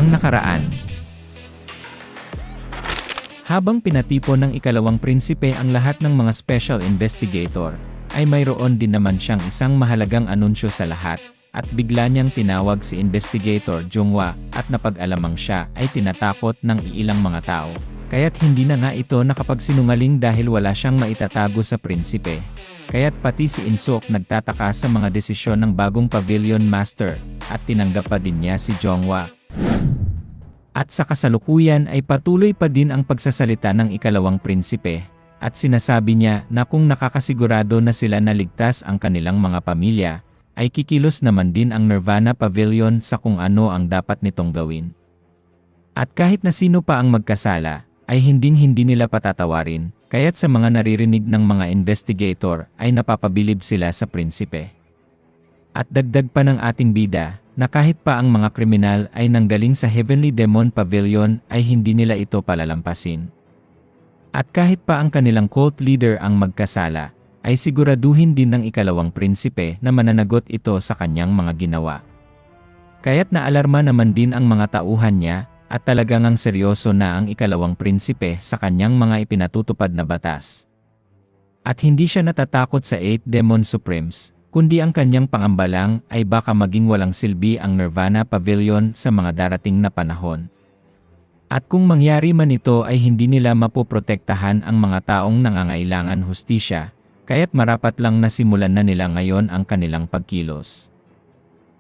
Ang nakaraan. Habang pinatipon ng ikalawang prinsipe ang lahat ng mga special investigator, ay mayroon din naman siyang isang mahalagang anunsyo sa lahat, at bigla niyang tinawag si Investigator Jongwa, at napag-alamang siya ay tinatakot ng ilang mga tao. Kaya't hindi na nga ito nakapagsinungaling dahil wala siyang maitatago sa prinsipe. Kaya't pati si Insuk nagtataka sa mga desisyon ng bagong Pavilion Master, at tinanggap pa din niya si Jongwa. At sa kasalukuyan ay patuloy pa din ang pagsasalita ng ikalawang prinsipe, at sinasabi niya na kung nakakasigurado na sila na ligtas ang kanilang mga pamilya, ay kikilos naman din ang Nirvana Pavilion sa kung ano ang dapat nitong gawin. At kahit na sino pa ang magkasala, ay hindi nila patatawarin, kaya't sa mga naririnig ng mga investigator ay napapabilib sila sa prinsipe. At dagdag pa ng ating bida, na kahit pa ang mga kriminal ay nanggaling sa Heavenly Demon Pavilion ay hindi nila ito palalampasin. At kahit pa ang kanilang cult leader ang magkasala, ay siguraduhin din ng ikalawang prinsipe na mananagot ito sa kanyang mga ginawa. Kaya't naalarma naman din ang mga tauhan niya, at talagang ang seryoso na ang ikalawang prinsipe sa kanyang mga ipinatutupad na batas. At hindi siya natatakot sa 8 Demon Supremes, kundi ang kanyang pangambalang ay baka maging walang silbi ang Nirvana Pavilion sa mga darating na panahon. At kung mangyari man ito ay hindi nila mapoprotektahan ang mga taong nangangailangan hustisya, kaya't marapat lang na simulan na nila ngayon ang kanilang pagkilos.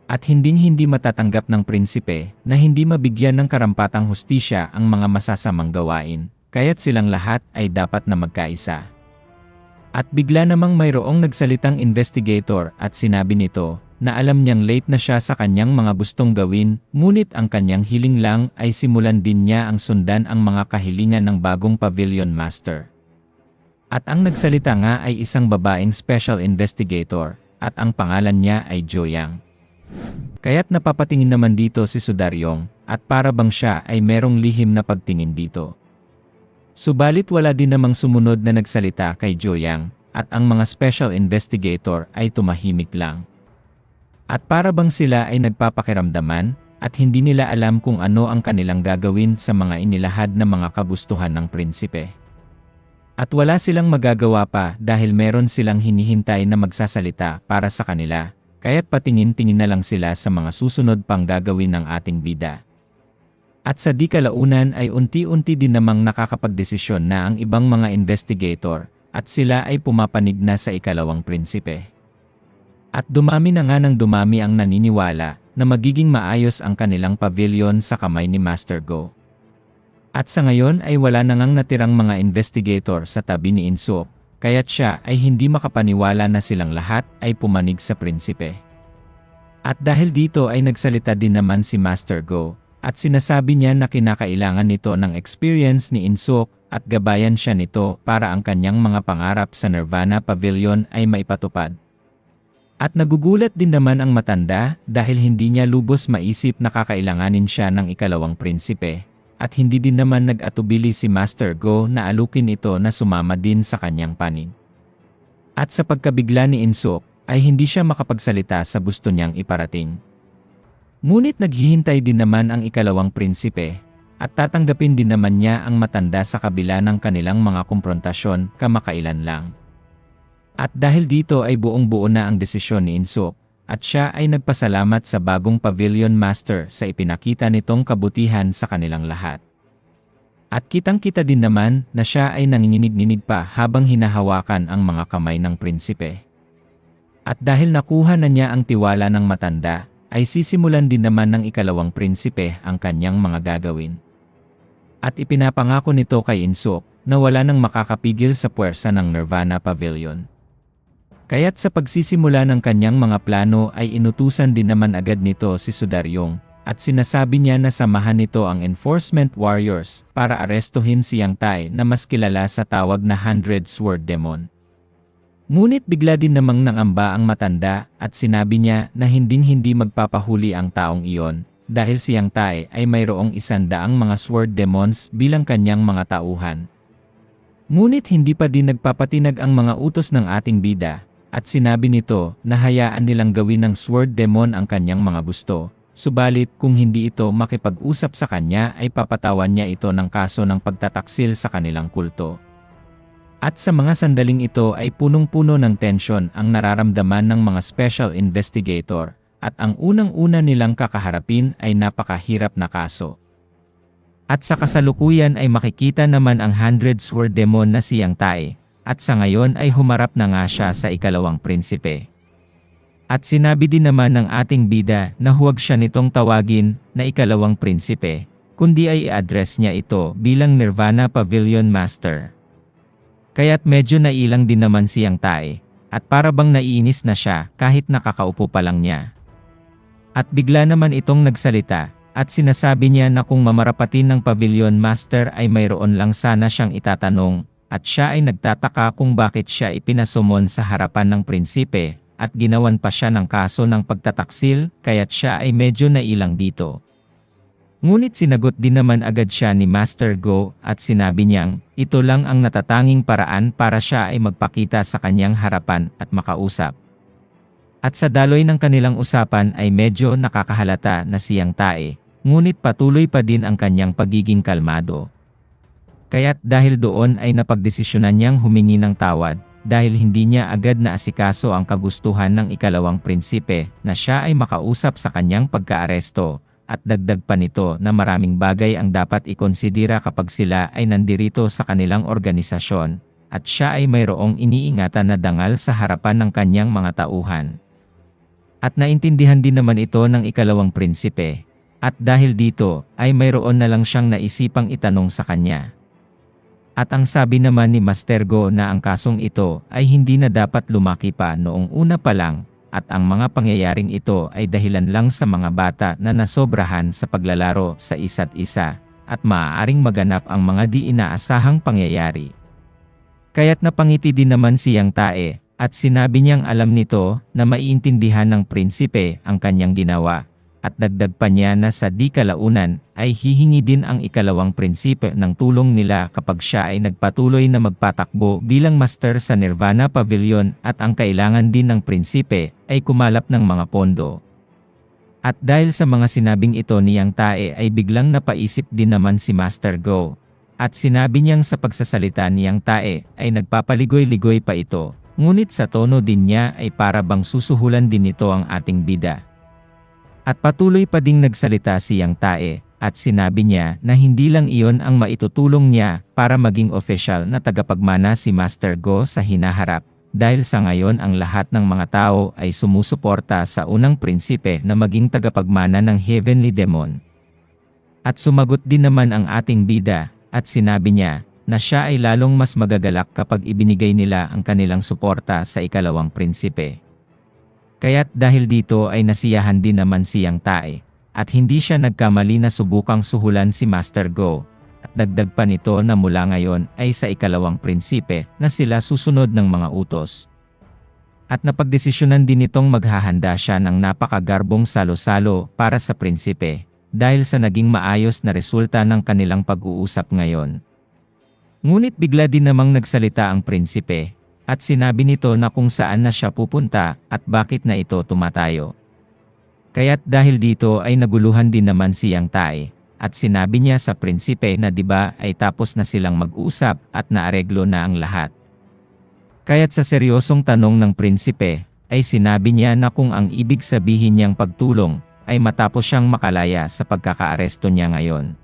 At hindi matatanggap ng prinsipe na hindi mabigyan ng karampatang hustisya ang mga masasamang gawain, kaya't silang lahat ay dapat na magkaisa. At bigla namang mayroong nagsalitang investigator at sinabi nito na alam niyang late na siya sa kanyang mga gustong gawin, ngunit ang kanyang hiling lang ay simulan din niya ang sundan ang mga kahilingan ng bagong Pavilion Master. At ang nagsalita nga ay isang babaeng special investigator, at ang pangalan niya ay Joyang. Kaya't napapatingin naman dito si Sudaryong, at para bang siya ay merong lihim na pagtingin dito. Subalit wala din namang sumunod na nagsalita kay Joyang, at ang mga special investigator ay tumahimik lang. At para bang sila ay nagpapakiramdaman, at hindi nila alam kung ano ang kanilang gagawin sa mga inilahad na mga kagustuhan ng prinsipe. At wala silang magagawa pa dahil meron silang hinihintay na magsasalita para sa kanila, kaya't patingin-tingin na lang sila sa mga susunod pang gagawin ng ating bida. At sa di kalaunan ay unti-unti din namang nakakapagdesisyon na ang ibang mga investigator, at sila ay pumapanig na sa ikalawang prinsipe. At dumami na nga ng dumami ang naniniwala na magiging maayos ang kanilang pavilion sa kamay ni Master Go. At sa ngayon ay wala na ngang natirang mga investigator sa tabi ni Insuk, kaya't siya ay hindi makapaniwala na silang lahat ay pumanig sa prinsipe. At dahil dito ay nagsalita din naman si Master Go, at sinasabi niya na kinakailangan nito ng experience ni Insuk, at gabayan siya nito para ang kanyang mga pangarap sa Nirvana Pavilion ay maipatupad. At nagugulat din naman ang matanda dahil hindi niya lubos maisip na kakailanganin siya ng ikalawang prinsipe, at hindi din naman nag-atubili si Master Go na alukin ito na sumama din sa kanyang panig. At sa pagkabigla ni Insuk, ay hindi siya makapagsalita sa gusto niyang iparating. Ngunit naghihintay din naman ang ikalawang prinsipe, at tatanggapin din naman niya ang matanda sa kabila ng kanilang mga komprontasyon kamakailan lang. At dahil dito ay buong-buo na ang desisyon ni Insuk, at siya ay nagpasalamat sa bagong Pavilion Master sa ipinakita nitong kabutihan sa kanilang lahat. At kitang-kita din naman na siya ay nanginginig-nginig pa habang hinahawakan ang mga kamay ng prinsipe. At dahil nakuha na niya ang tiwala ng matanda, ay sisimulan din naman ng ikalawang prinsipe ang kanyang mga gagawin. At ipinapangako nito kay Insuk na wala nang makakapigil sa puwersa ng Nirvana Pavilion. Kaya't sa pagsisimula ng kanyang mga plano ay inutusan din naman agad nito si Sudaryong, at sinasabi niya na samahan nito ang Enforcement Warriors para arestuhin si Yang Tai na mas kilala sa tawag na 100 Sword Demon. Ngunit bigla din namang nangamba ang matanda at sinabi niya na hindi magpapahuli ang taong iyon dahil si Yang Tai ay mayroong 100 mga Sword Demons bilang kanyang mga tauhan. Ngunit hindi pa din nagpapatinag ang mga utos ng ating bida, at sinabi nito na hayaan nilang gawin ng Sword Demon ang kanyang mga gusto, Subalit kung hindi ito makipag-usap sa kanya ay papatawan niya ito ng kaso ng pagtataksil sa kanilang kulto. At sa mga sandaling ito ay punong-puno ng tensyon ang nararamdaman ng mga special investigator, at ang unang-una nilang kakaharapin ay napakahirap na kaso. At sa kasalukuyan ay makikita naman ang 100-sword demon na si Yang Tae, at sa ngayon ay humarap na nga siya sa ikalawang prinsipe. At sinabi din naman ng ating bida na huwag siya nitong tawagin na ikalawang prinsipe, kundi ay i-address niya ito bilang Nirvana Pavilion Master. Kaya't medyo nailang din naman si Yang Tae, at para bang naiinis na siya kahit nakakaupo pa lang niya. At bigla naman itong nagsalita, at sinasabi niya na kung mamarapatin ng Pavilion Master ay mayroon lang sana siyang itatanong, at siya ay nagtataka kung bakit siya ipinasumon sa harapan ng prinsipe, at ginawan pa siya ng kaso ng pagtataksil, kaya't siya ay medyo nailang dito. Ngunit sinagot din naman agad siya ni Master Go at sinabi niyang, ito lang ang natatanging paraan para siya ay magpakita sa kanyang harapan at makausap. At sa daloy ng kanilang usapan ay medyo nakakahalata na si Yang Tae, ngunit patuloy pa din ang kanyang pagiging kalmado. Kaya't dahil doon ay napagdesisyonan niyang humingi ng tawad, dahil hindi niya agad na asikaso ang kagustuhan ng ikalawang prinsipe na siya ay makausap sa kanyang pagkaaresto, at dagdag pa nito na maraming bagay ang dapat ikonsidera kapag sila ay nandirito sa kanilang organisasyon, at siya ay mayroong iniingatan na dangal sa harapan ng kanyang mga tauhan. At naintindihan din naman ito ng ikalawang prinsipe, at dahil dito ay mayroon na lang siyang naisipang itanong sa kanya. At ang sabi naman ni Master Go na ang kasong ito ay hindi na dapat lumaki pa noong una pa lang, at ang mga pangyayaring ito ay dahilan lang sa mga bata na nasobrahan sa paglalaro sa isa't isa, at maaaring maganap ang mga di inaasahang pangyayari. Kaya't napangiti din naman si Yang Tae, at sinabi niyang alam nito na maiintindihan ng prinsipe ang kanyang ginawa. At dagdag pa niya na sa di kalaunan ay hihingi din ang ikalawang prinsipe ng tulong nila kapag siya ay nagpatuloy na magpatakbo bilang master sa Nirvana Pavilion, at ang kailangan din ng prinsipe ay kumalap ng mga pondo. At dahil sa mga sinabing ito ni Yang Tae ay biglang napaisip din naman si Master Go, at sinabi niyang sa pagsasalita ni Yang Tae ay nagpapaligoy-ligoy pa ito, ngunit sa tono din niya ay para bang susuhulan din ito ang ating bida. At patuloy pa ding nagsalita si Yang Tae, at sinabi niya na hindi lang iyon ang maitutulong niya para maging opisyal na tagapagmana si Master Go sa hinaharap, dahil sa ngayon ang lahat ng mga tao ay sumusuporta sa unang prinsipe na maging tagapagmana ng Heavenly Demon. At sumagot din naman ang ating bida, at sinabi niya na siya ay lalong mas magagalak kapag ibinigay nila ang kanilang suporta sa ikalawang prinsipe. Kaya't dahil dito ay nasiyahan din naman si Yang Tae, at hindi siya nagkamali na subukang suhulan si Master Go, at dagdag pa nito na mula ngayon ay sa ikalawang prinsipe na sila susunod ng mga utos. At napagdesisyonan din nitong maghahanda siya ng napakagarbong salo-salo para sa prinsipe, dahil sa naging maayos na resulta ng kanilang pag-uusap ngayon. Ngunit bigla din namang nagsalita ang prinsipe, at sinabi nito na kung saan na siya pupunta at bakit na ito tumatayo. Kaya't dahil dito ay naguluhan din naman si Yang Tae, at sinabi niya sa prinsipe na diba ay tapos na silang mag-usap at naareglo na ang lahat. Kaya't sa seryosong tanong ng prinsipe, ay sinabi niya na kung ang ibig sabihin niyang pagtulong ay matapos siyang makalaya sa pagkakaaresto niya ngayon.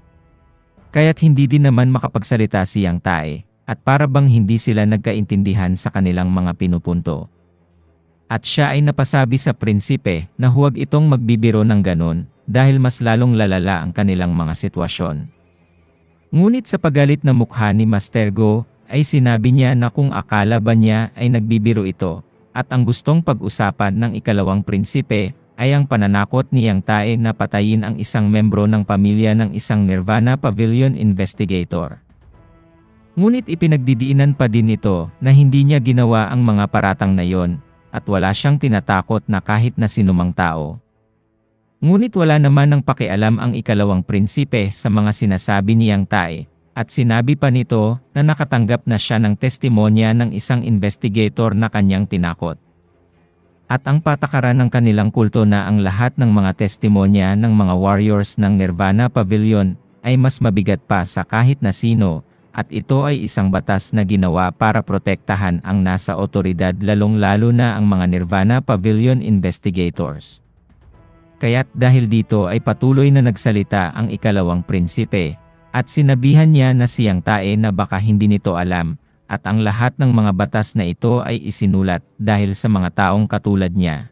Kaya't hindi din naman makapagsalita si Yang Tae, at para bang hindi sila nagkaintindihan sa kanilang mga pinupunto. At siya ay napasabi sa prinsipe na huwag itong magbibiro ng ganon, dahil mas lalong lalala ang kanilang mga sitwasyon. Ngunit sa pagalit na mukha ni Master Go, ay sinabi niya na kung akala ba niya ay nagbibiro ito, at ang gustong pag-usapan ng ikalawang prinsipe ay ang pananakot ni Yang Tae na patayin ang isang membro ng pamilya ng isang Nirvana Pavilion investigator. Ngunit ipinagdidiinan pa din ito na hindi niya ginawa ang mga paratang na yon, at wala siyang tinatakot na kahit na sinumang tao. Ngunit wala naman ng pakialam ang ikalawang prinsipe sa mga sinasabi ni Yang Tae, at sinabi pa nito na nakatanggap na siya ng testimonya ng isang investigator na kanyang tinakot. At ang patakaran ng kanilang kulto na ang lahat ng mga testimonya ng mga warriors ng Nirvana Pavilion ay mas mabigat pa sa kahit na sino, at ito ay isang batas na ginawa para protektahan ang nasa otoridad lalong-lalo na ang mga Nirvana Pavilion investigators. Kaya't dahil dito ay patuloy na nagsalita ang ikalawang prinsipe, at sinabihan niya na siyang tae na baka hindi nito alam, at ang lahat ng mga batas na ito ay isinulat dahil sa mga taong katulad niya.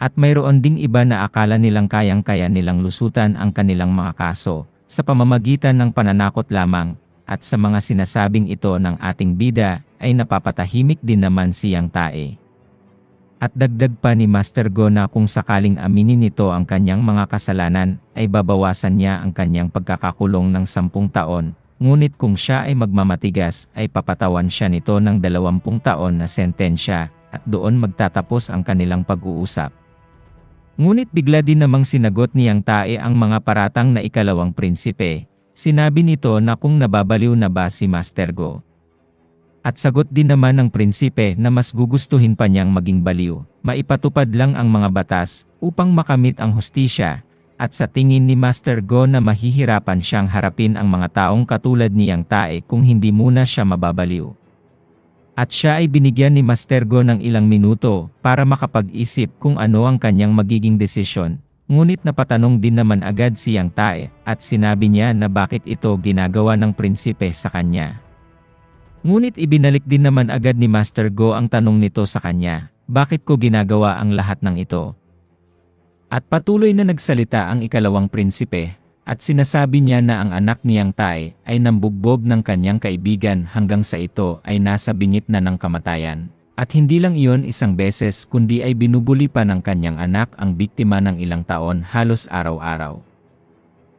At mayroon ding iba na akala nilang kayang-kaya nilang lusutan ang kanilang mga kaso, sa pamamagitan ng pananakot lamang, at sa mga sinasabing ito ng ating bida, ay napapatahimik din naman siyang tae. At dagdag pa ni Master Go na kung sakaling aminin nito ang kanyang mga kasalanan, ay babawasan niya ang kanyang pagkakakulong ng 10 taon, ngunit kung siya ay magmamatigas ay papatawan siya nito ng 20 taon na sentensya, at doon magtatapos ang kanilang pag-uusap. Ngunit bigla din namang sinagot niyang tae ang mga paratang na ikalawang prinsipe. Sinabi nito na kung nababaliw na ba si Master Go. At sagot din naman ng prinsipe na mas gugustuhin pa niyang maging baliw, maipatupad lang ang mga batas upang makamit ang hustisya, at sa tingin ni Master Go na mahihirapan siyang harapin ang mga taong katulad niyang tae kung hindi muna siya mababaliw. At siya ay binigyan ni Master Go ng ilang minuto para makapag-isip kung ano ang kanyang magiging desisyon, ngunit napatanong din naman agad siyang tae at sinabi niya na bakit ito ginagawa ng prinsipe sa kanya. Ngunit ibinalik din naman agad ni Master Go ang tanong nito sa kanya, bakit ko ginagawa ang lahat ng ito? At patuloy na nagsalita ang ikalawang prinsipe, at sinasabi niya na ang anak niyang tae ay nambugbog ng kanyang kaibigan hanggang sa ito ay nasa bingit na ng kamatayan. At hindi lang iyon isang beses kundi ay binubuli pa ng kanyang anak ang biktima ng ilang taon halos araw-araw.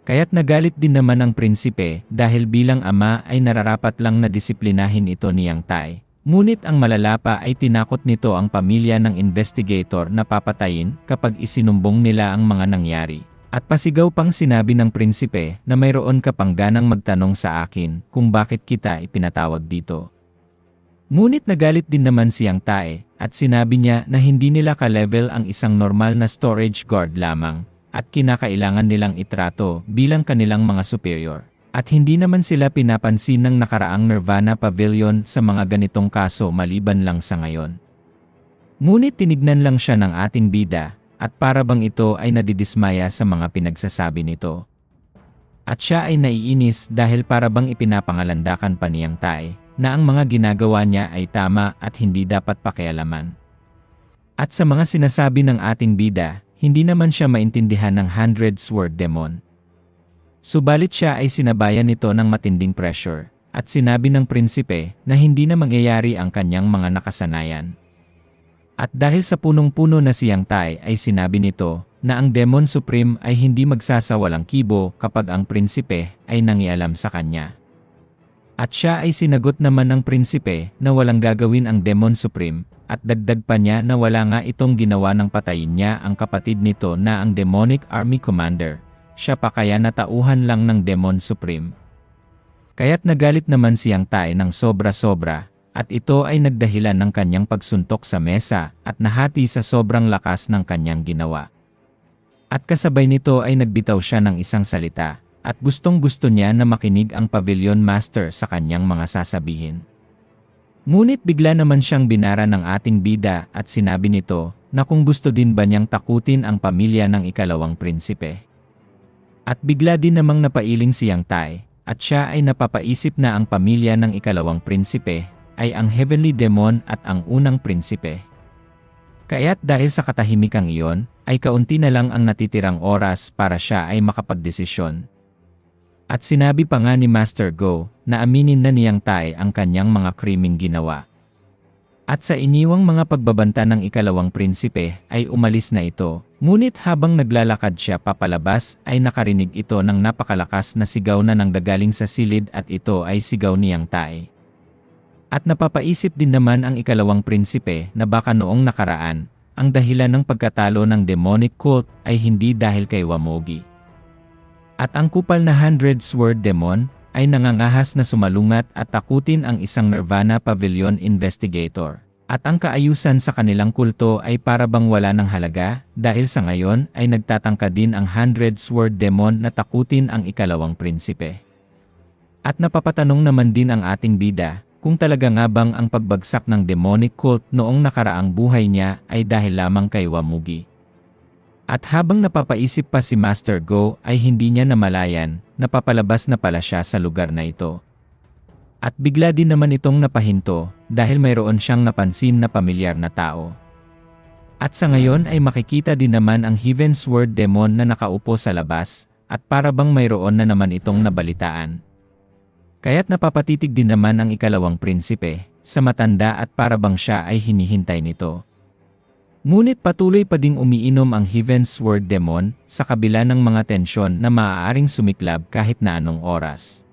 Kaya't nagalit din naman ang prinsipe dahil bilang ama ay nararapat lang na disiplinahin ito niyang tae. Ngunit ang malala pa ay tinakot nito ang pamilya ng investigator na papatayin kapag isinumbong nila ang mga nangyari. At pasigaw pang sinabi ng prinsipe na mayroon ka pang ganang magtanong sa akin kung bakit kita ipinatawag dito. Ngunit nagalit din naman siyang tae at sinabi niya na hindi nila ka-level ang isang normal na storage guard lamang, at kinakailangan nilang itrato bilang kanilang mga superior. At hindi naman sila pinapansin ng nakaraang Nirvana Pavilion sa mga ganitong kaso maliban lang sa ngayon. Ngunit tinignan lang siya ng ating bida, at para bang ito ay nadidismaya sa mga pinagsasabi nito. At siya ay naiinis dahil para bang ipinapangalandakan pa niyang tae, na ang mga ginagawa niya ay tama at hindi dapat pakialaman. At sa mga sinasabi ng ating bida, hindi naman siya maintindihan ng 100 Sword Demon. Subalit siya ay sinabayan nito ng matinding pressure, at sinabi ng prinsipe na hindi na mangyayari ang kanyang mga nakasanayan. At dahil sa punong-puno na siyang tae ay sinabi nito na ang Demon Supreme ay hindi magsasawalang kibo kapag ang prinsipe ay nangialam sa kanya. At siya ay sinagot naman ng prinsipe na walang gagawin ang Demon Supreme, at dagdag pa niya na wala nga itong ginawa ng patayin niya ang kapatid nito na ang Demonic Army Commander, siya pa kaya natauhan lang ng Demon Supreme. Kaya't nagalit naman siyang tae ng sobra-sobra, at ito ay nagdahilan ng kanyang pagsuntok sa mesa at nahati sa sobrang lakas ng kanyang ginawa. At kasabay nito ay nagbitaw siya ng isang salita, at gustong-gusto niya na makinig ang Pavilion Master sa kanyang mga sasabihin. Ngunit bigla naman siyang binara ng ating bida at sinabi nito na kung gusto din ba niyang takutin ang pamilya ng ikalawang prinsipe. At bigla din namang napailing siyang tae, at siya ay napapaisip na ang pamilya ng ikalawang prinsipe ay ang Heavenly Demon at ang unang prinsipe. Kaya't dahil sa katahimikang iyon, ay kaunti na lang ang natitirang oras para siya ay makapagdesisyon. At sinabi pa nga ni Master Go na aminin na niyang tae ang kanyang mga krimeng ginawa. At sa iniwang mga pagbabanta ng ikalawang prinsipe ay umalis na ito, ngunit habang naglalakad siya papalabas ay nakarinig ito ng napakalakas na sigaw na nanggagaling sa silid at ito ay sigaw niyang tae. At napapaisip din naman ang ikalawang prinsipe na baka noong nakaraan, ang dahilan ng pagkatalo ng demonic cult ay hindi dahil kay Wamogi. At ang kupal na 100 Sword Demon ay nangangahas na sumalungat at takutin ang isang Nirvana Pavilion investigator. At ang kaayusan sa kanilang kulto ay para bang wala ng halaga, dahil sa ngayon ay nagtatangka din ang Hundred Sword Demon na takutin ang ikalawang prinsipe. At napapatanong naman din ang ating bida, kung talaga nga bang ang pagbagsak ng demonic cult noong nakaraang buhay niya ay dahil lamang kay Wamugi. At habang napapaisip pa si Master Go ay hindi niya namalayan, napapalabas na pala siya sa lugar na ito. At bigla din naman itong napahinto, dahil mayroon siyang napansin na pamilyar na tao. At sa ngayon ay makikita din naman ang Heaven Sword Demon na nakaupo sa labas, at para bang mayroon na naman itong nabalitaan. Kaya't napapatitig din naman ang ikalawang prinsipe, sa matanda at para bang siya ay hinihintay nito. Ngunit patuloy pa ding umiinom ang Heaven Sword Demon, sa kabila ng mga tensyon na maaaring sumiklab kahit na anong oras.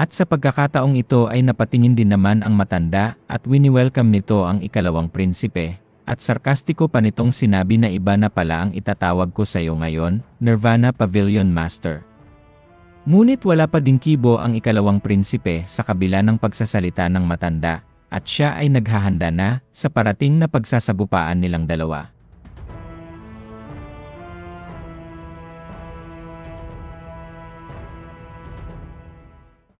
At sa pagkakataong ito ay napatingin din naman ang matanda at wini-welcome nito ang ikalawang prinsipe, at sarkastiko pa nitong sinabi na iba na pala ang itatawag ko sa iyo ngayon, Nirvana Pavilion Master. Ngunit wala pa ding kibo ang ikalawang prinsipe sa kabila ng pagsasalita ng matanda, at siya ay naghahanda na sa parating na pagsasabupaan nilang dalawa.